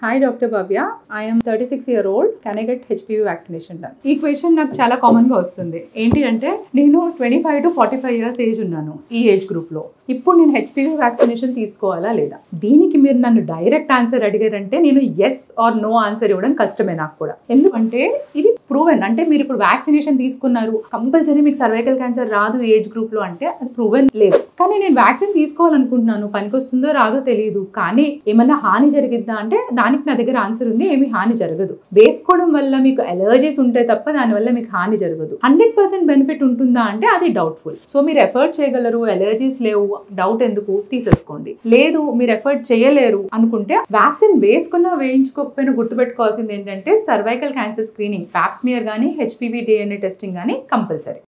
Hi Dr. Bhavya, I am 36-year-old. Can I get HPV vaccination done? ఈ question నాకు చాలా common గా వస్తుంది. ఏంటి అంటే నేను 25 to 45 ఇయర్స్ ఏజ్ ఉన్నాను ఈ ఏజ్ గ్రూప్ లో. ఇప్పుడు నేను హెచ్పివి వ్యాక్సినేషన్ తీసుకోవాలా లేదా? దీనికి మీరు నన్ను డైరెక్ట్ ఆన్సర్ అడిగారంటే నేను ఎస్ ఆర్ నో ఆన్సర్ ఇవ్వడం కష్టమే నాకు కూడా. ఎందుకంటే ఇది ప్రూవెన్, అంటే మీరు ఇప్పుడు వ్యాక్సినేషన్ తీసుకున్నారు కంపల్సరీ మీకు సర్వైకల్ క్యాన్సర్ రాదు ఏజ్ గ్రూప్ లో అంటే అది ప్రూవెన్ లేదు. కానీ నేను వ్యాక్సిన్ తీసుకోవాలనుకుంటున్నాను, పనికొస్తుందో రాదో తెలియదు, కానీ ఏమన్నా హాని జరిగిద్దా అంటే దానికి నా దగ్గర ఆన్సర్ ఉంది, ఏమి హాని జరగదు. వేసుకోవడం వల్ల మీకు అలర్జీస్ ఉంటాయి తప్ప దానివల్ల మీకు హాని జరగదు. 100% బెనిఫిట్ ఉంటుందా అంటే అది డౌట్ఫుల్. సో మీరు ఎఫర్ట్ చేయగలరు, అలర్జీస్ లేవు, డౌట్ ఎందుకు, తీసేసుకోండి. లేదు మీరు ఎఫర్ట్ చేయలేరు అనుకుంటే వ్యాక్సిన్ వేసుకున్నా వేయించుకోకపోయినా గుర్తుపెట్టుకోవాల్సింది ఏంటంటే cervical cancer screening, Pap smear కానీ హెచ్పివి DNA టెస్టింగ్ కానీ కంపల్సరీ.